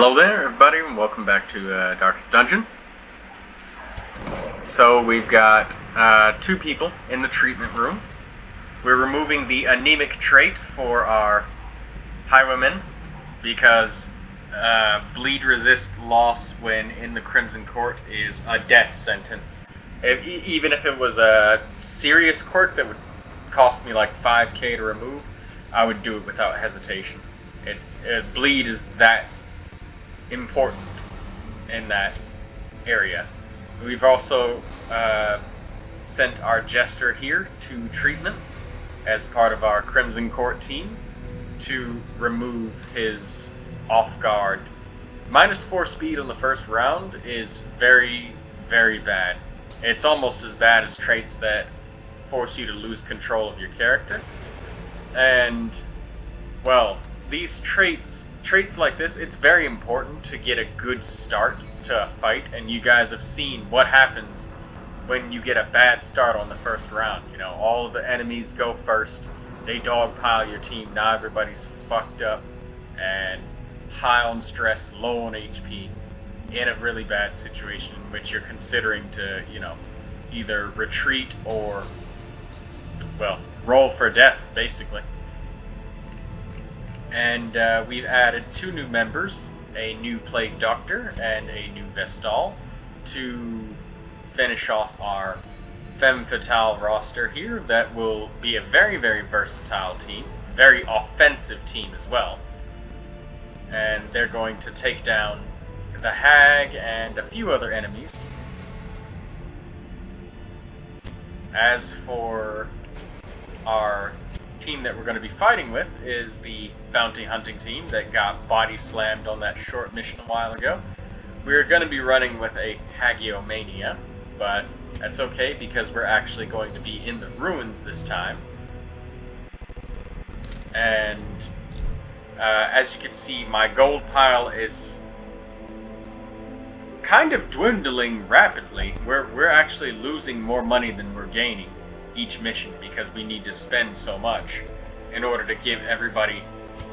Hello there, everybody, and welcome back to Darkest Dungeon. So we've got two people in the treatment room. We're removing the anemic trait for our highwaymen because bleed resist loss when in the Crimson Court is a death sentence. Even if it was a serious court that would cost me like 5k to remove, I would do it without hesitation. Bleed is that important in that area. We've also sent our jester here to treatment as part of our Crimson Court team to remove his off guard. -4 speed on the first round is very, very bad. It's almost as bad as traits that force you to lose control of your character. And, well, these traits like this, it's very important to get a good start to a fight, and you guys have seen what happens when you get a bad start on the first round. You know, all of the enemies go first, they dogpile your team, now everybody's fucked up and high on stress, low on HP, in a really bad situation in which you're considering to, you know, either retreat or, well, roll for death, basically. And we've added 2 new members, a new Plague Doctor and a new Vestal, to finish off our Femme Fatale roster here. That will be a very, very versatile team, very offensive team as well. And they're going to take down the Hag and a few other enemies. As for our team that we're going to be fighting with is the bounty hunting team that got body slammed on that short mission a while ago. We're going to be running with a Hagiomania, but that's okay because we're actually going to be in the ruins this time. And as you can see, my gold pile is kind of dwindling rapidly. We're actually losing more money than we're gaining each mission because we need to spend so much in order to give everybody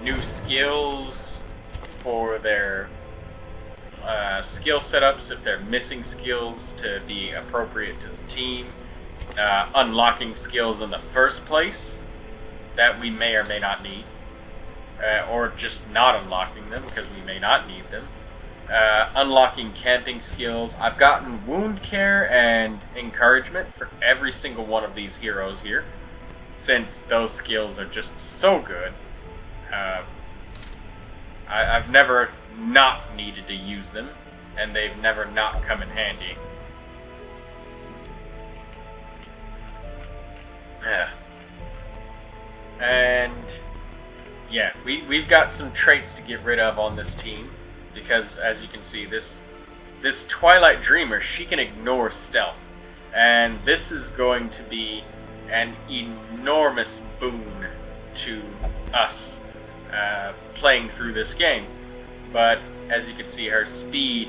new skills for their skill setups if they're missing skills to be appropriate to the team, unlocking skills in the first place that we may or may not need, or just not unlocking them because we may not need them. Unlocking camping skills. I've gotten wound care and encouragement for every single one of these heroes here, since those skills are just so good. I've never not needed to use them, and they've never not come in handy. Yeah. And yeah, we've got some traits to get rid of on this team. Because, as you can see, this Twilight Dreamer, she can ignore stealth. And this is going to be an enormous boon to us playing through this game. But, as you can see, her speed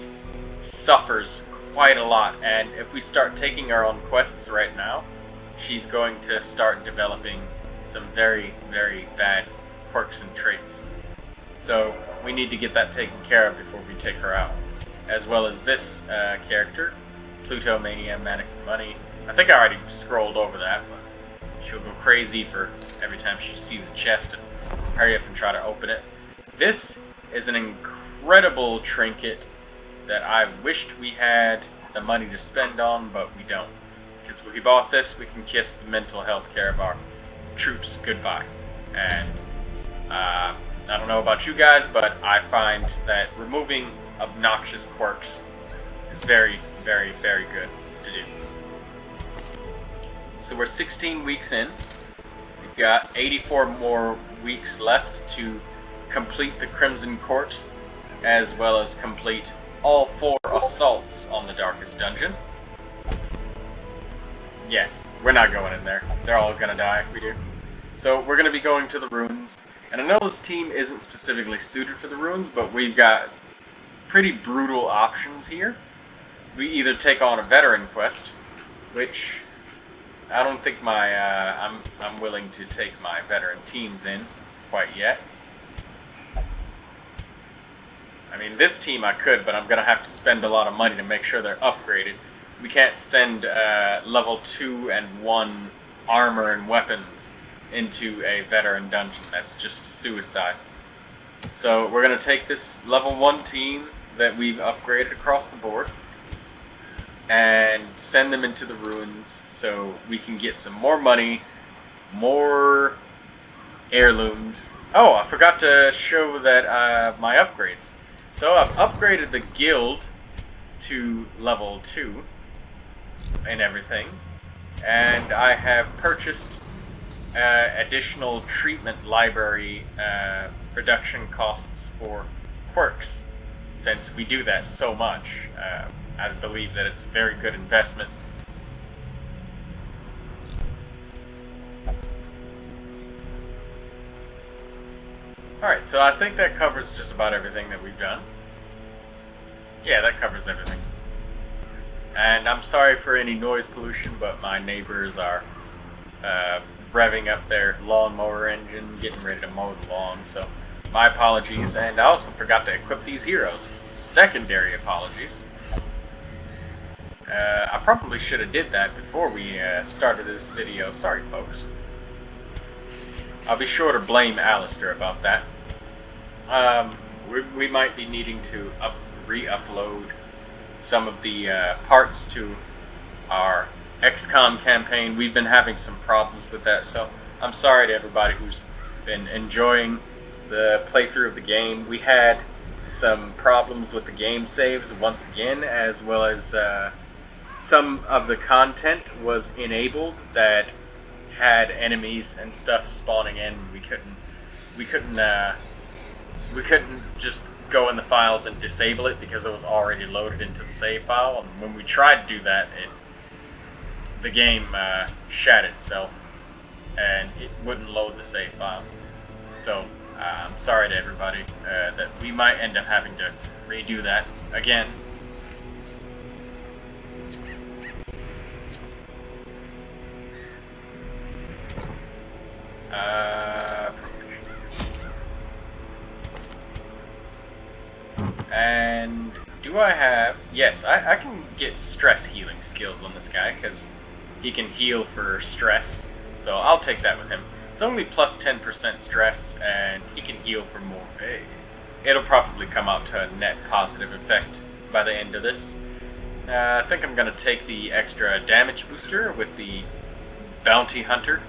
suffers quite a lot. And if we start taking her on quests right now, she's going to start developing some very, very bad quirks and traits. So we need to get that taken care of before we take her out. As well as this character, Plutomania, Manic for Money. I think I already scrolled over that, but she'll go crazy for every time she sees a chest and hurry up and try to open it. This is an incredible trinket that I wished we had the money to spend on, but we don't. Because if we bought this, we can kiss the mental health care of our troops goodbye. And I don't know about you guys, but I find that removing obnoxious quirks is very, very, very good to do. So we're 16 weeks in. We've got 84 more weeks left to complete the Crimson Court, as well as complete all 4 assaults on the Darkest Dungeon. Yeah, we're not going in there. They're all gonna die if we do. So we're gonna be going to the ruins. And I know this team isn't specifically suited for the ruins, but we've got pretty brutal options here. We either take on a veteran quest, which I don't think I'm willing to take my veteran teams in quite yet. I mean, this team I could, but I'm going to have to spend a lot of money to make sure they're upgraded. We can't send level 2 and 1 armor and weapons into a veteran dungeon. That's just suicide. So we're going to take this level 1 team that we've upgraded across the board and send them into the ruins so we can get some more money, more heirlooms. Oh, I forgot to show that my upgrades. So I've upgraded the guild to level 2 and everything, and I have purchased additional treatment library production costs for quirks. Since we do that so much, I believe that it's a very good investment. Alright, so I think that covers just about everything that we've done. Yeah, that covers everything. And I'm sorry for any noise pollution, but my neighbors are revving up their lawnmower engine, getting ready to mow the lawn, so my apologies. And I also forgot to equip these heroes. Secondary apologies. I probably should have did that before we started this video. Sorry, folks. I'll be sure to blame Alistair about that. We might be needing to re-upload some of the parts to our XCOM campaign. We've been having some problems with that, so I'm sorry to everybody who's been enjoying the playthrough of the game. We had some problems with the game saves once again, as well as some of the content was enabled that had enemies and stuff spawning in. We couldn't just go in the files and disable it because it was already loaded into the save file. And when we tried to do that, the game shat itself and it wouldn't load the save file. So I'm sorry to everybody that we might end up having to redo that again. And do I have... Yes, I can get stress healing skills on this guy, because he can heal for stress. So I'll take that with him. It's only plus 10% stress, and he can heal for more. It'll probably come out to a net positive effect by the end of this. I think I'm going to take the extra damage booster with the Bounty Hunter.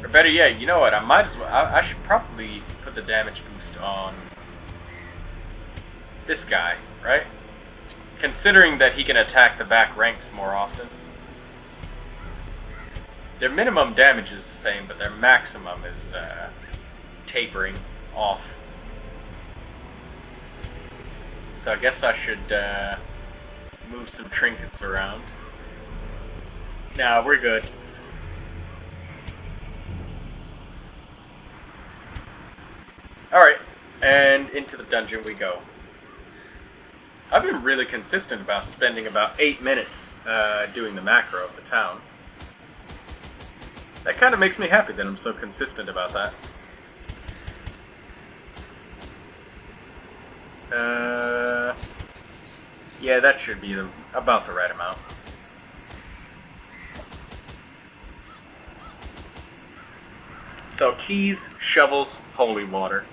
Or better yet, you know what, I might as well, I should probably put the damage boost on this guy, right? Considering that he can attack the back ranks more often. Their minimum damage is the same, but their maximum is tapering off. So I guess I should move some trinkets around. Nah, we're good. Alright, and into the dungeon we go. I've been really consistent about spending about 8 minutes doing the macro of the town. That kind of makes me happy that I'm so consistent about that. Yeah, that should be about the right amount. So keys, shovels, holy water.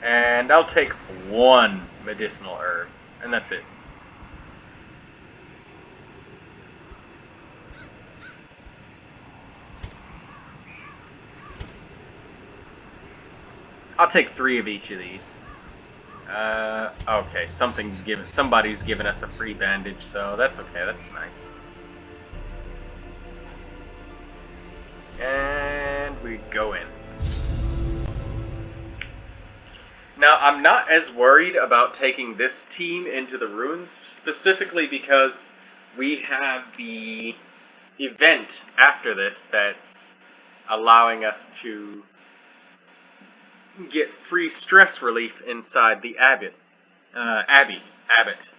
And I'll take 1 medicinal herb, and that's it. I'll take 3 of each of these. Okay, somebody's given us a free bandage, so that's okay, that's nice. And we go in. Now, I'm not as worried about taking this team into the ruins, specifically because we have the event after this that's allowing us to get free stress relief inside the Abbot. Abbott.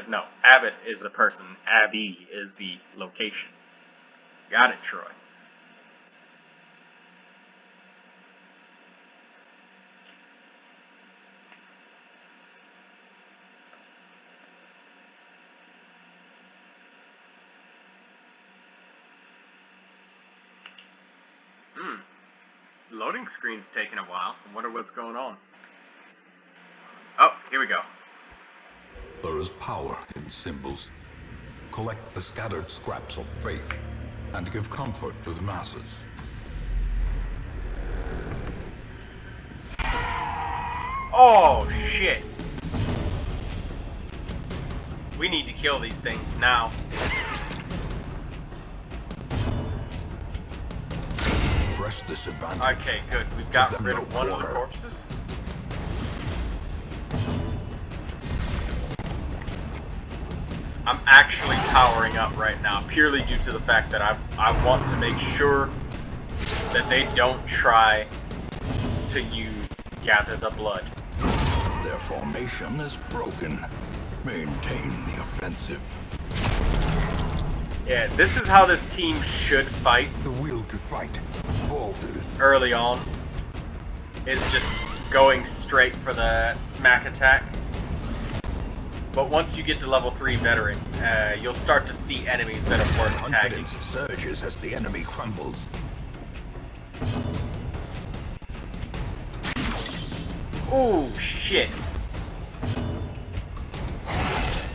No, Abbott is the person. Abbey is the location. Got it, Troy. Loading screen's taking a while. I wonder what's going on. Oh, here we go. There is power in symbols. Collect the scattered scraps of faith and give comfort to the masses. Oh, shit. We need to kill these things now. Press this advantage. Okay, good. We've got rid of one of the corpses. I'm actually powering up right now, purely due to the fact that I want to make sure that they don't try to use Gather the Blood. Their formation is broken. Maintain the offensive. Yeah, this is how this team should fight. The will to fight falters. Early on, is just going straight for the smack attack. But once you get to level 3 veteran, you'll start to see enemies that are worth attacking. Confidence surges as the enemy crumbles. Oh shit!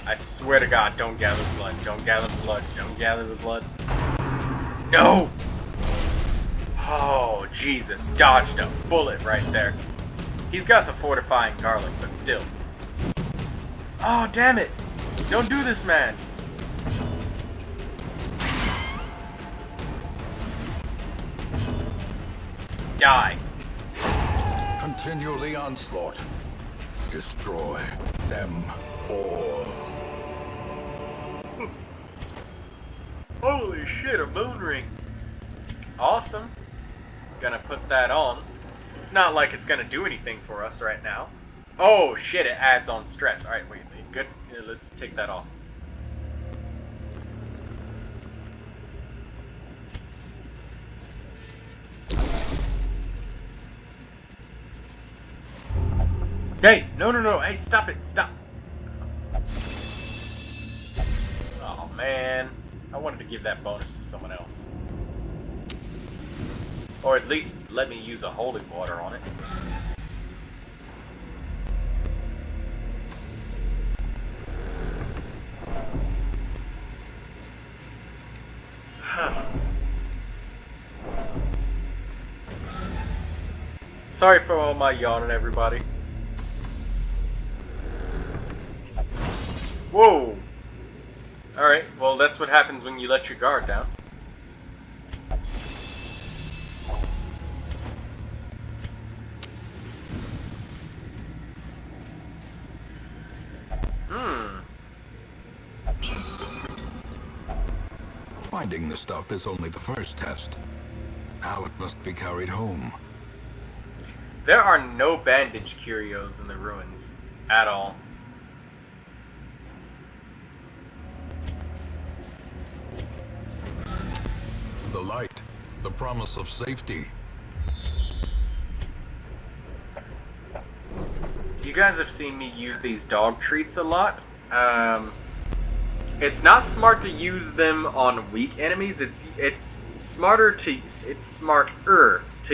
I swear to God, don't gather the blood. Don't gather the blood. Don't gather the blood. No! Oh, Jesus. Dodged a bullet right there. He's got the fortifying garlic, but still. Oh, damn it! Don't do this, man! Die. Continue the onslaught. Destroy them all. Holy shit, a moon ring. Awesome. Gonna put that on. It's not like it's gonna do anything for us right now. Oh shit, it adds on stress. Alright, wait, good. Yeah, let's take that off. Hey, no, hey, stop it, stop. Oh man, I wanted to give that bonus to someone else. Or at least let me use a holy water on it. Sorry for all my yawning, everybody. Whoa! Alright, well that's what happens when you let your guard down. Finding the stuff is only the first test. Now it must be carried home. There are no bandage curios in the ruins at all. The light, the promise of safety. You guys have seen me use these dog treats a lot. It's not smart to use them on weak enemies. It's smarter to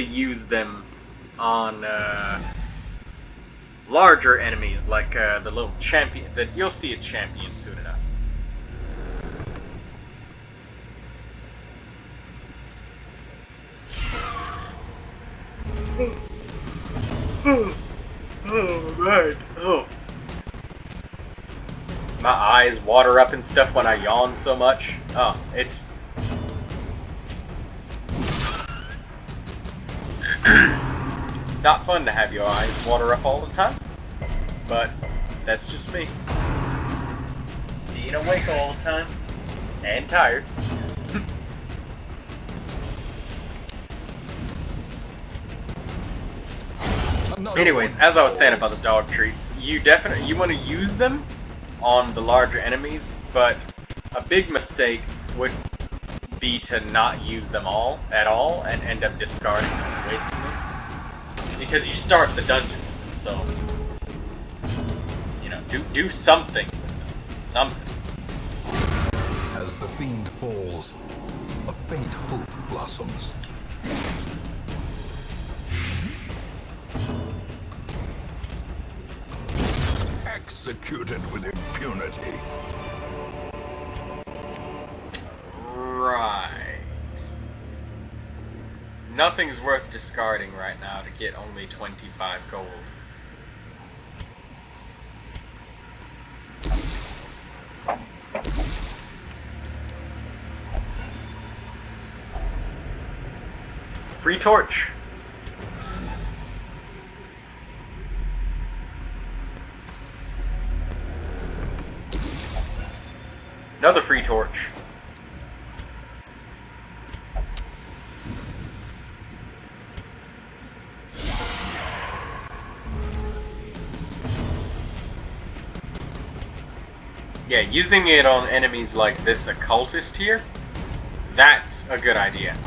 use them on larger enemies, like the little champion. That you'll see a champion soon enough. Oh, right. Oh. My eyes water up and stuff when I yawn so much. Oh, it's... It's not fun to have your eyes water up all the time. But, that's just me. Being awake all the time. And tired. Anyways, as I was saying about the dog treats, you want to use them on the larger enemies, but a big mistake would be to not use them at all and end up discarding them and wasting them. Because you start the dungeon, so you know, do something with them. Something. As the fiend falls, a faint hope blossoms. executed with impunity. Right. Nothing's worth discarding right now to get only 25 gold. Free torch. Another free torch. Yeah, using it on enemies like this occultist here, that's a good idea.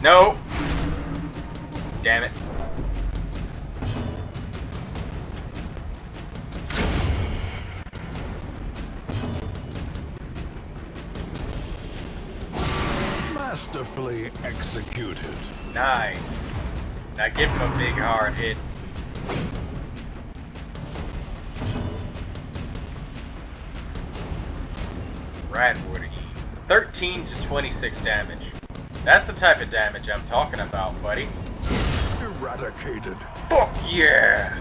No! Damn it. Masterfully executed. Nice. Now give him a big hard hit. Radwood. 13 to 26 damage. That's the type of damage I'm talking about, buddy. Eradicated. Fuck yeah!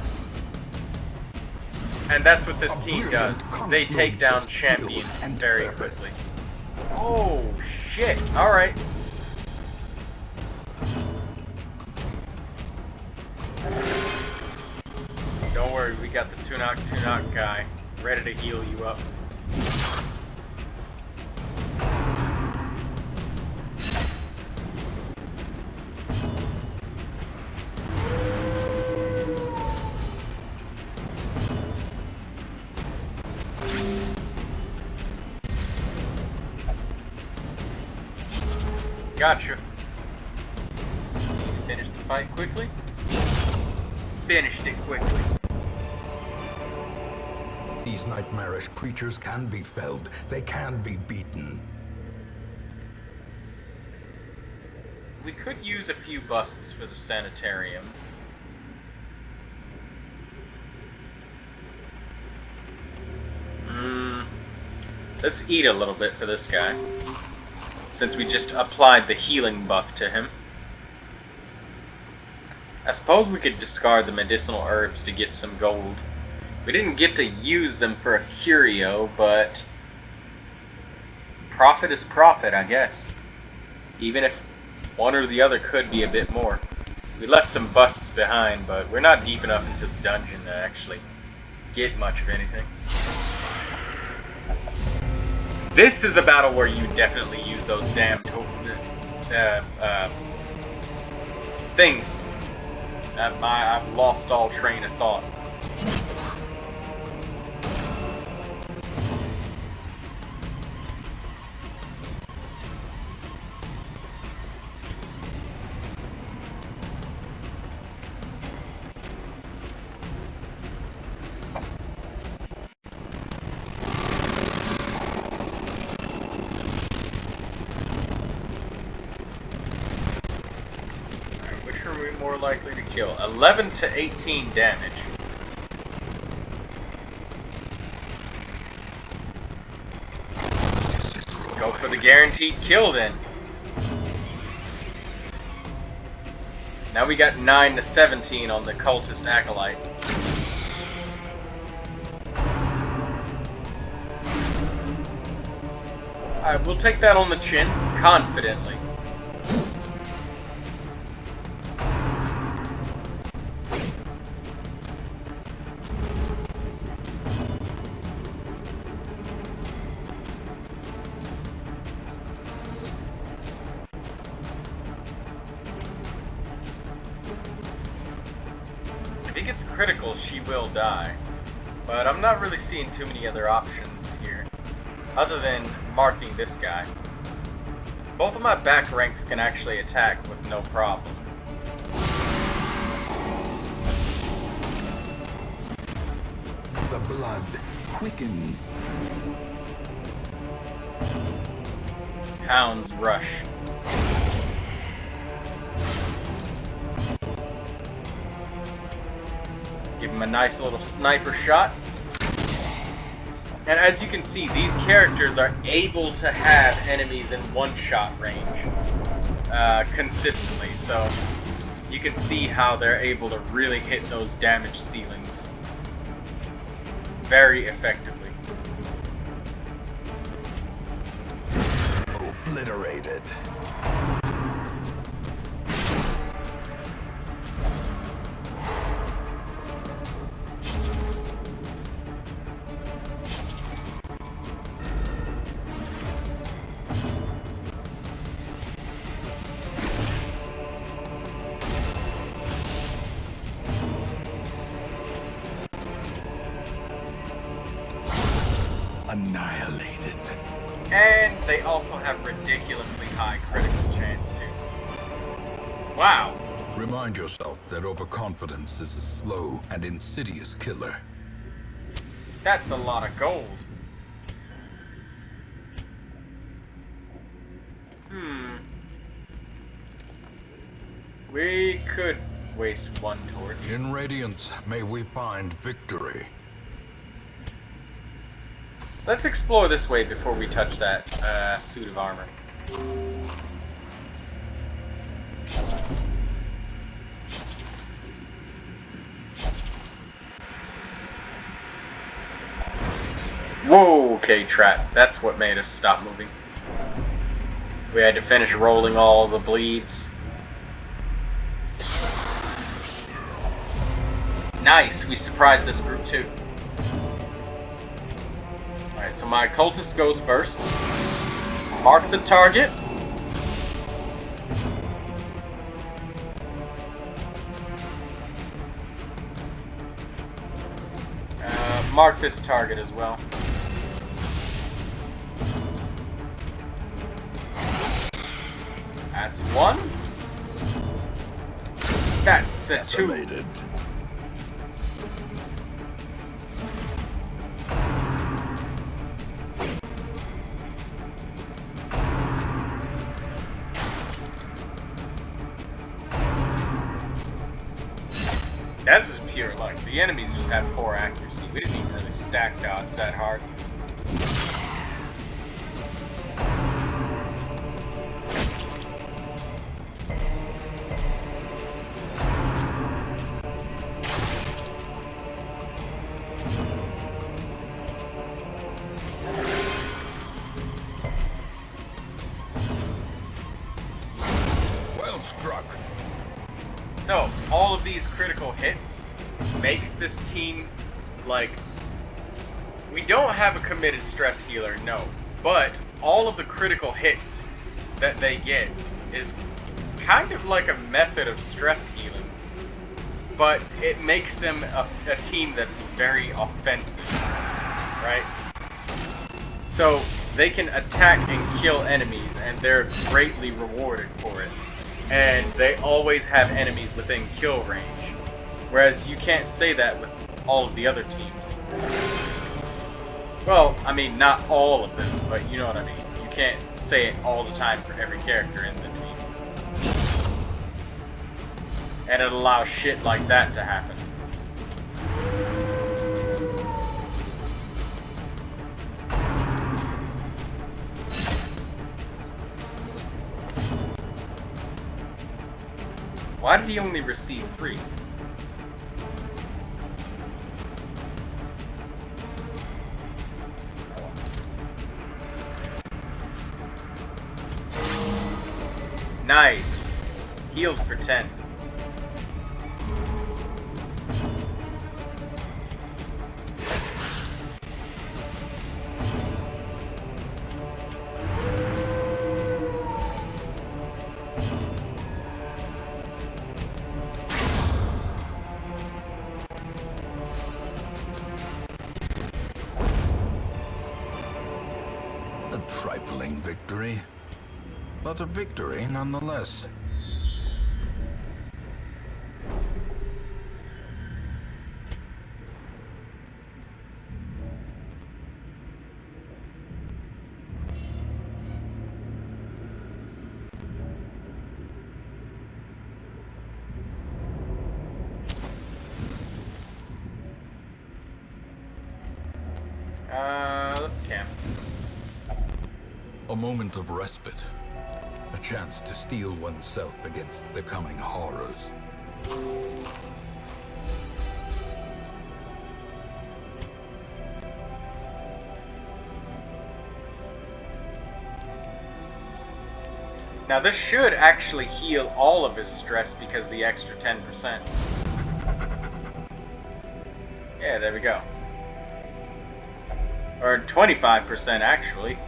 And that's what this team does. They take down champions very quickly. Oh, shit. Alright. Don't worry, we got the two-knock guy ready to heal you up. Gotcha. Finish the fight quickly. Finished it quickly. These nightmarish creatures can be felled. They can be beaten. We could use a few busts for the sanitarium. Let's eat a little bit for this guy, since we just applied the healing buff to him. I suppose we could discard the medicinal herbs to get some gold. We didn't get to use them for a curio, but profit is profit, I guess. Even if one or the other could be a bit more. We left some busts behind, but we're not deep enough into the dungeon to actually get much of anything. This is a battle where you definitely use those damn things. I've lost all train of thought. More likely to kill. 11 to 18 damage. Go for the guaranteed kill then. Now we got 9 to 17 on the cultist acolyte. Alright, we'll take that on the chin, confidently. If he gets critical, she will die. But I'm not really seeing too many other options here, other than marking this guy. Both of my back ranks can actually attack with no problem. The blood quickens. Hounds rush. him a nice little sniper shot. And as you can see, these characters are able to have enemies in one-shot range consistently. So you can see how they're able to really hit those damage ceilings very effectively. Obliterated. Annihilated. And they also have ridiculously high critical chance too. Wow. Remind yourself that overconfidence is a slow and insidious killer. That's a lot of gold. We could waste one torch. In Radiance, may we find victory. Let's explore this way before we touch that suit of armor. Whoa, okay, trap. That's what made us stop moving. We had to finish rolling all the bleeds. Nice, we surprised this group too. Alright, so my cultist goes first. Mark the target. Mark this target as well. That's one. That's a Decimated. two. That's just pure luck. The enemies just have poor accuracy. We didn't even really stack dodge that hard. Well struck. So, all of these critical hits makes this team, like, we don't have a committed stress healer, no, but all of the critical hits that they get is kind of like a method of stress healing, but it makes them a team that's very offensive, right? So, they can attack and kill enemies, and they're greatly rewarded for it. And they always have enemies within kill range. Whereas you can't say that with all of the other teams. Well, I mean, not all of them, but you know what I mean. You can't say it all the time for every character in the team. And it allows shit like that to happen. Why did he only receive 3? Nice. Healed for 10. A trifling victory, but a victory nonetheless. A moment of respite. A chance to steel oneself against the coming horrors. Now this should actually heal all of his stress because the extra 10%. Yeah, there we go. Or 25% actually.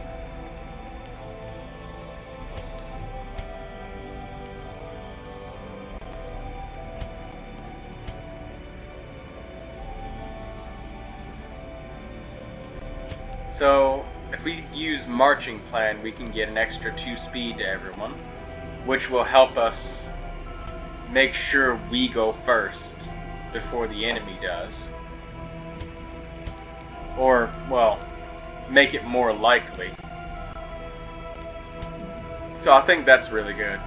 So, if we use Marching Plan, we can get an extra 2 speed to everyone, which will help us make sure we go first before the enemy does. Or, well, make it more likely. So I think that's really good.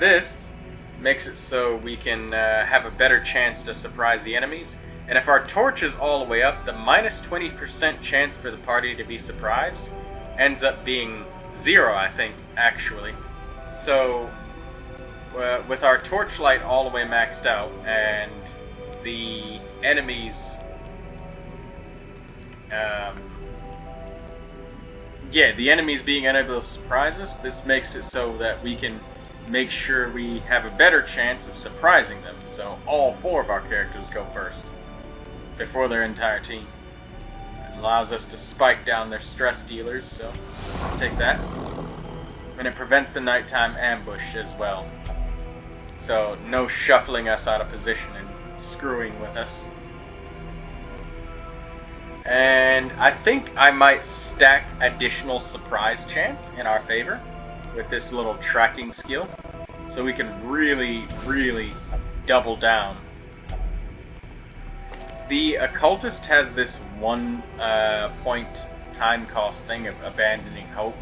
This makes it so we can have a better chance to surprise the enemies. And if our torch is all the way up, the minus 20% chance for the party to be surprised ends up being 0, I think, actually. So, with our torchlight all the way maxed out, and the enemies, the enemies being unable to surprise us, this makes it so that we can make sure we have a better chance of surprising them. So all 4 of our characters go first before their entire team. It allows us to spike down their stress dealers, so I'll take that. And it prevents the nighttime ambush as well. So no shuffling us out of position and screwing with us. And I think I might stack additional surprise chance in our favor with this little tracking skill, so we can really, really double down. The occultist has this 1 point time cost thing of abandoning hope,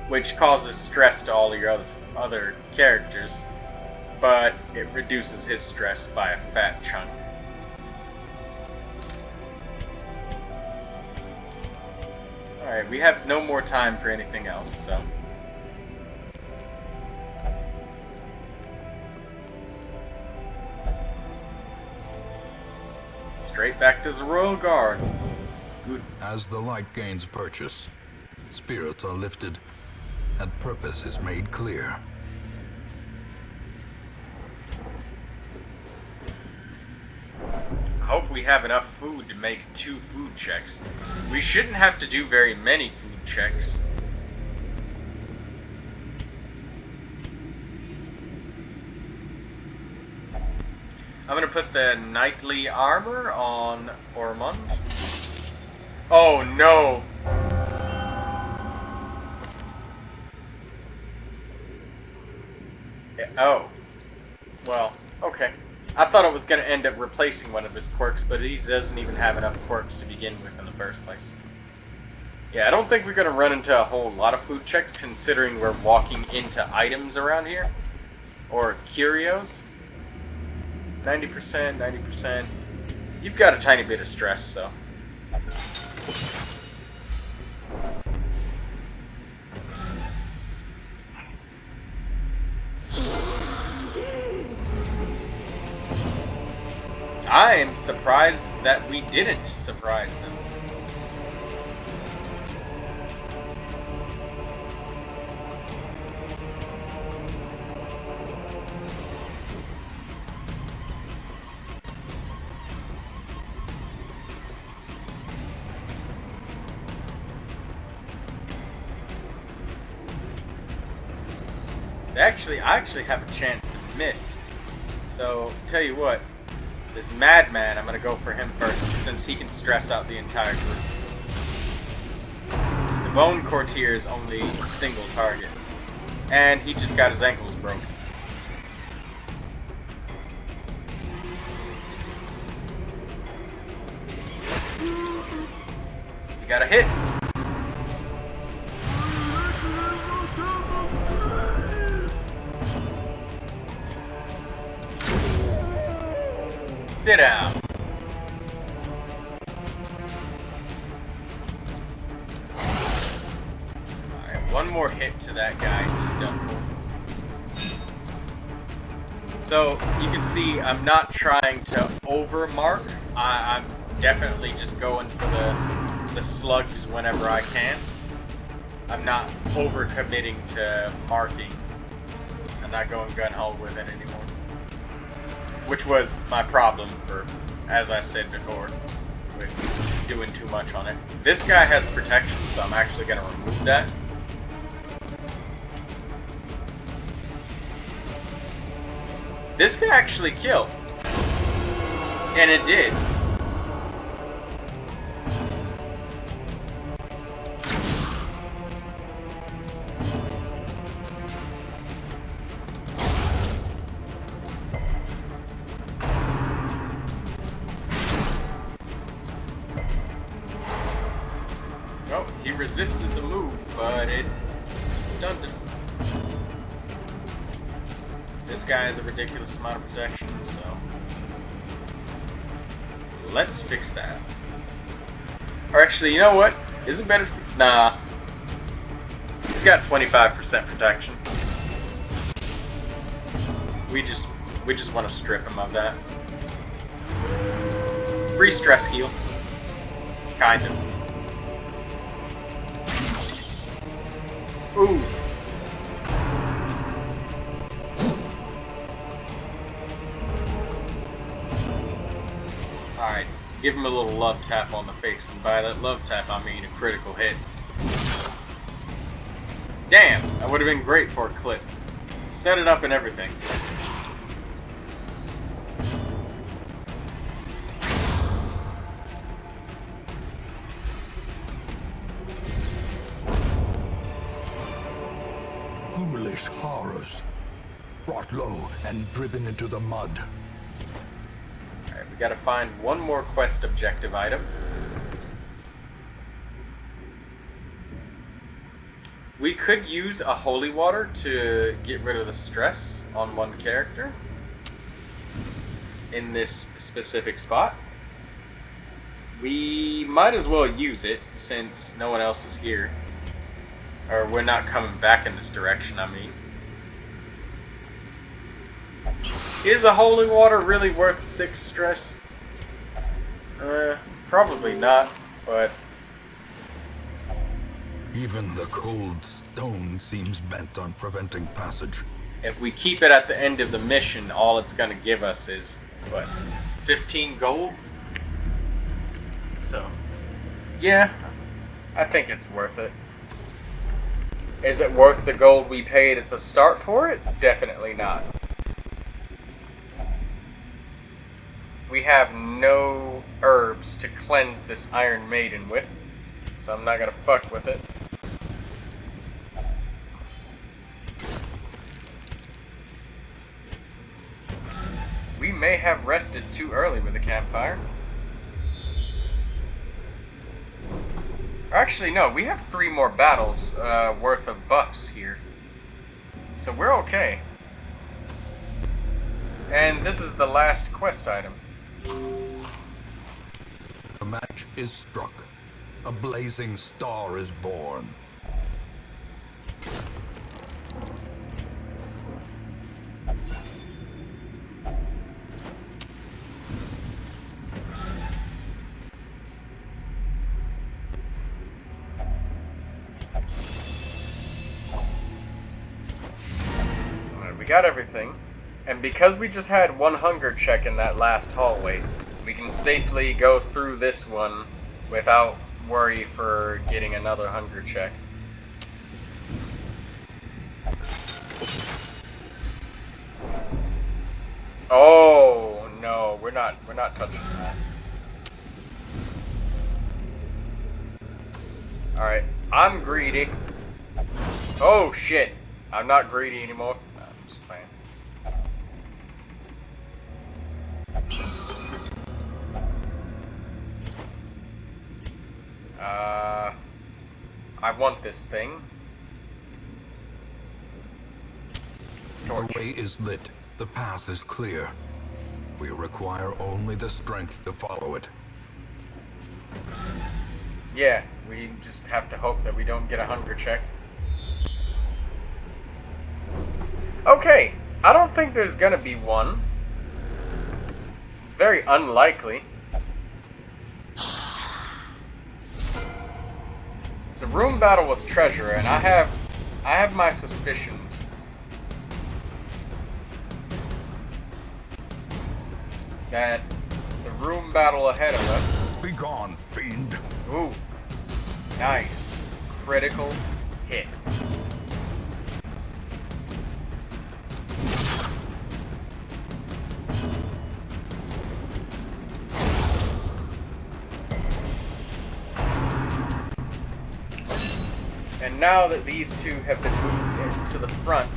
which causes stress to all your other characters, but it reduces his stress by a fat chunk. Alright, we have no more time for anything else, so... straight back to the Royal Guard. Good. As the light gains purchase, spirits are lifted, and purpose is made clear. I hope we have enough food to make 2 food checks. We shouldn't have to do very many food checks. I'm gonna put the knightly armor on Ormond. Oh no! Oh. Well, okay. I thought it was gonna end up replacing one of his quirks, but he doesn't even have enough quirks to begin with in the first place. Yeah, I don't think we're gonna run into a whole lot of food checks, considering we're walking into items around here. Or curios. 90%, 90%. You've got a tiny bit of stress, so. I'm surprised that we didn't surprise them. I actually have a chance to miss. So, tell you what, this madman, I'm gonna go for him first, since he can stress out the entire group. The Bone Courtier is only a single target, and he just got his ankles broken. You got a hit. Sit down. One more hit to that guy, he's done for. So you can see I'm not trying to overmark. I'm definitely just going for the slugs whenever I can. I'm not overcommitting to marking. I'm not going gun-ho with it anymore. Which was my problem for, as I said before, with doing too much on it. This guy has protection, so I'm actually going to remove that. This could actually kill. And it did. Oh, he resisted the move, but it stunned him. This guy has a ridiculous amount of protection, so let's fix that. Or actually, you know what? Isn't better? Nah. He's got 25% protection. We just want to strip him of that. Free stress heal. Kind of. Oof. Alright, give him a little love tap on the face, and by that love tap I mean a critical hit. Damn, that would have been great for a clip. Set it up and everything. Foolish horrors. Brought low and driven into the mud. Alright, we gotta find one more quest objective item. We could use a holy water to get rid of the stress on one character in this specific spot. We might as well use it since no one else is here. Or we're not coming back in this direction, I mean. Is a holy water really worth 6 stress? Probably not, but... Even the cold stone seems bent on preventing passage. If we keep it at the end of the mission, all it's gonna give us is, what, 15 gold? So, yeah, I think it's worth it. Is it worth the gold we paid at the start for it? Definitely not. We have no herbs to cleanse this Iron Maiden with, so I'm not gonna fuck with it. We may have rested too early with the campfire. Actually, no, we have 3 more battles worth of buffs here. So we're okay. And this is the last quest item. The match is struck. A blazing star is born. We got everything, and because we just had one hunger check in that last hallway, we can safely go through this one without worry for getting another hunger check. Oh no, we're not touching that. Alright, I'm greedy. Oh shit, I'm not greedy anymore. I want this thing. Torch. The way is lit. The path is clear. We require only the strength to follow it. Yeah, we just have to hope that we don't get a hunger check. Okay, I don't think there's gonna be one. It's very unlikely. It's a room battle with treasure, and I have my suspicions. That the room battle ahead of us. Be gone, fiend. Ooh, nice. Critical hit. And now that these two have been moved into the front,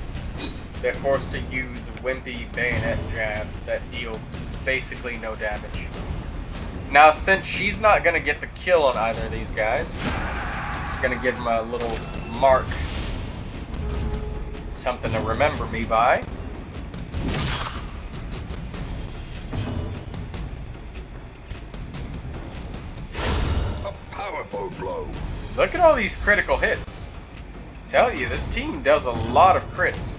they're forced to use wimpy bayonet jabs that deal basically no damage. Now, since she's not going to get the kill on either of these guys, I'm just going to give them a little mark. Something to remember me by. A powerful blow. Look at all these critical hits. Tell you, this team does a lot of crits.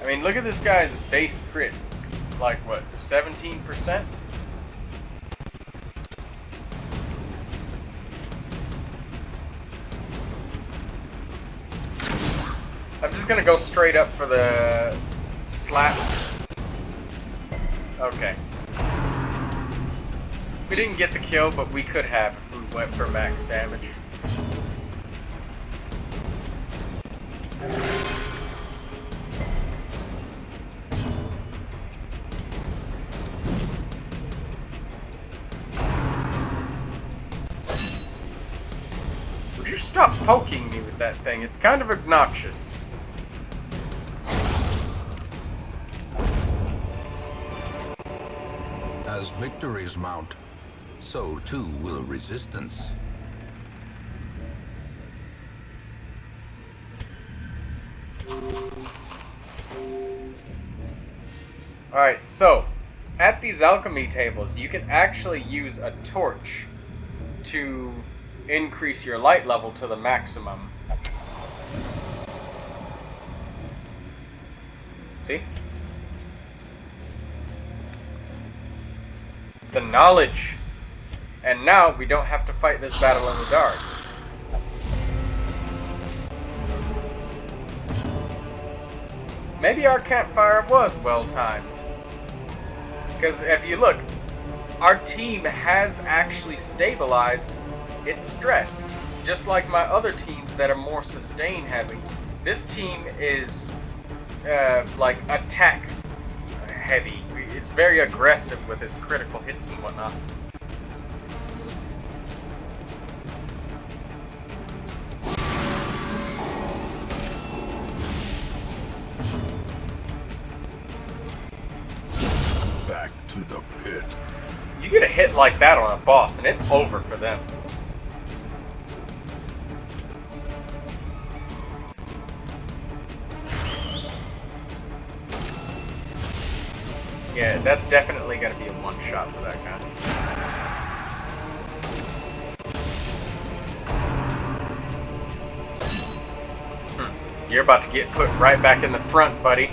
I mean, look at this guy's base crits. Like, what, 17%? I'm just gonna go straight up for the slap. Okay. We didn't get the kill, but we could have if we went for max damage. Would you stop poking me with that thing? It's kind of obnoxious. As victories mount, so too will resistance. Alright, so, at these alchemy tables, you can actually use a torch to increase your light level to the maximum. See? The knowledge! And now we don't have to fight this battle in the dark. Maybe our campfire was well timed. Because if you look, our team has actually stabilized its stress. Just like my other teams that are more sustain heavy. This team is like attack heavy. It's very aggressive with its critical hits and whatnot. Back to the pit. You get a hit like that on a boss and it's over for them. Yeah, that's definitely going to be a one-shot for that guy. You're about to get put right back in the front, buddy.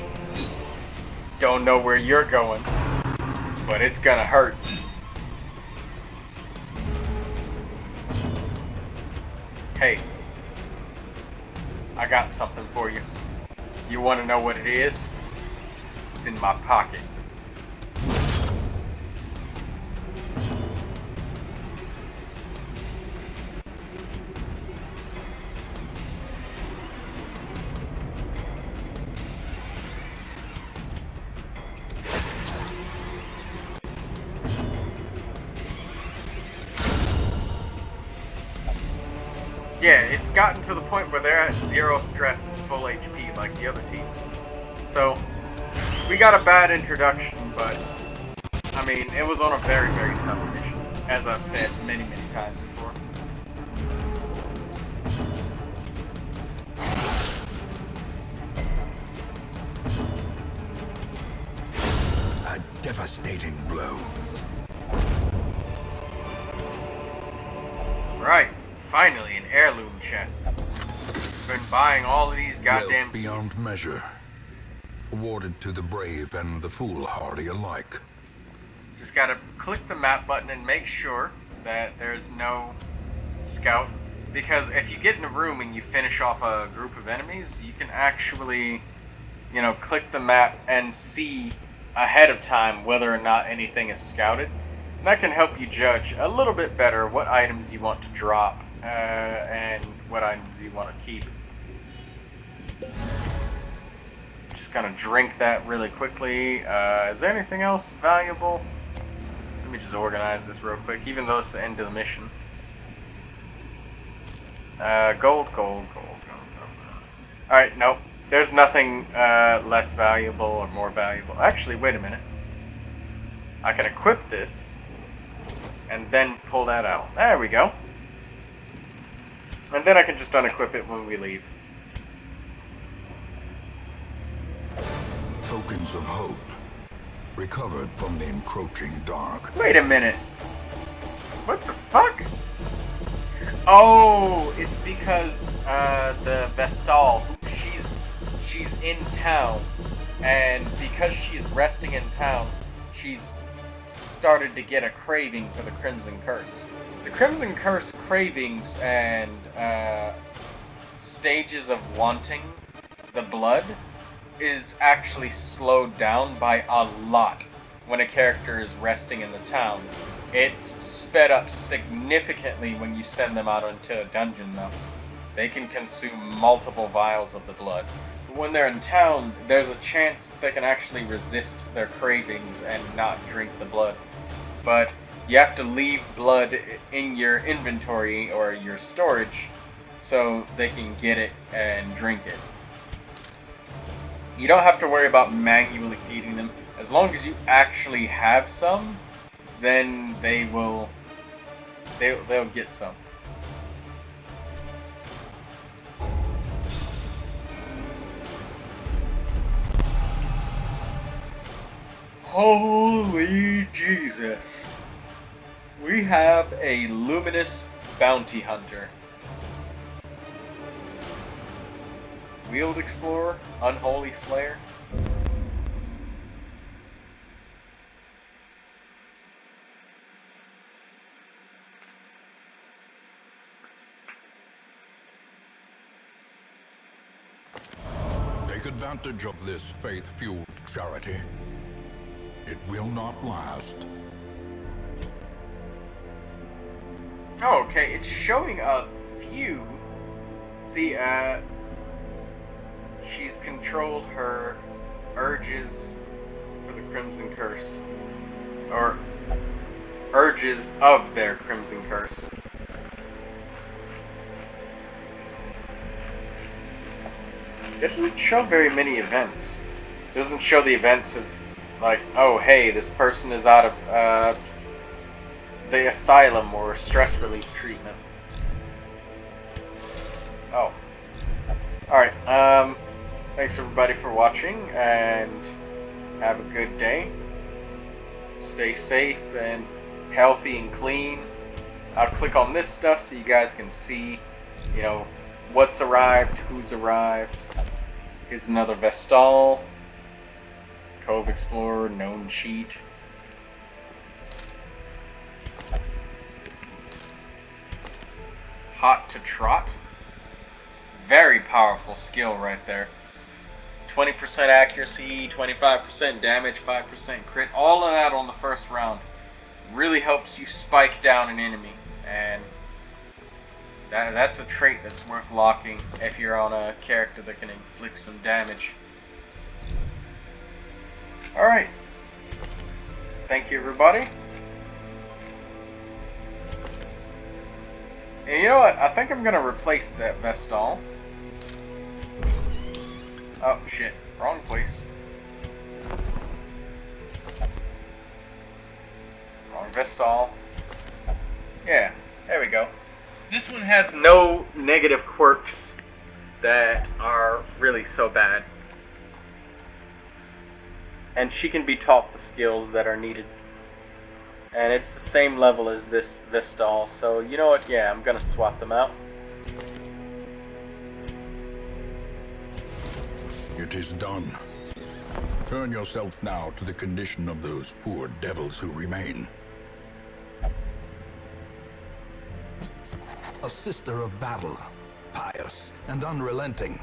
Don't know where you're going, but it's gonna hurt. Hey, I got something for you. You want to know what it is? It's in my pocket. Yeah, it's gotten to the point where they're at 0 stress and full HP like the other teams. So, we got a bad introduction, but, I mean, it was on a very, very tough mission, as I've said many, many times before. A devastating blow. Right. Finally, an heirloom chest. Been buying all of these goddamn Wealth beyond measure. awarded to the brave and the foolhardy alike. Just gotta click the map button and make sure that there's no scout. Because if you get in a room and you finish off a group of enemies, you can actually, you know, click the map and see ahead of time whether or not anything is scouted. And that can help you judge a little bit better what items you want to drop and what items you want to keep. Just gonna drink that really quickly. Is there anything else valuable? Let me just organize this real quick, even though it's the end of the mission. Gold. Alright, nope. There's nothing less valuable or more valuable. Actually, wait a minute. I can equip this and then pull that out. There we go. And then I can just unequip it when we leave. Tokens of hope, recovered from the encroaching dark. Wait a minute. What the fuck? Oh, it's because the Vestal, she's in town, and because she's resting in town, she's started to get a craving for the Crimson Curse. The Crimson Curse cravings and stages of wanting the blood is actually slowed down by a lot when a character is resting in the town. It's sped up significantly when you send them out into a dungeon, though. They can consume multiple vials of the blood. But when they're in town, there's a chance that they can actually resist their cravings and not drink the blood. But you have to leave blood in your inventory or your storage so they can get it and drink it. You don't have to worry about manually feeding them. As long as you actually have some, then they'll get some. Holy Jesus. We have a luminous bounty hunter. Wheeled Explorer, Unholy Slayer. Take advantage of this faith-fueled charity. It will not last. Oh, okay, it's showing a few. See, she's controlled her urges for the Crimson Curse. Or urges of their Crimson Curse. It doesn't show very many events. It doesn't show the events of, like, oh, hey, this person is out of the asylum or stress relief treatment. Oh. Alright, thanks everybody for watching, and have a good day. Stay safe and healthy and clean. I'll click on this stuff so you guys can see, you know, what's arrived, who's arrived. Here's another Vestal. Cove Explorer, known cheat. Hot to Trot. Very powerful skill right there. 20% accuracy, 25% damage, 5% crit. All of that on the first round. Really helps you spike down an enemy. And that's a trait that's worth locking if you're on a character that can inflict some damage. Alright. Thank you, everybody. And you know what? I think I'm going to replace that Vestal. Oh, shit. Wrong place. Wrong Vestal. Yeah, there we go. This one has no negative quirks that are really so bad. And she can be taught the skills that are needed. And it's the same level as this Vestal, so you know what? Yeah, I'm gonna swap them out. It is done. Turn yourself now to the condition of those poor devils who remain. A sister of battle, pious and unrelenting.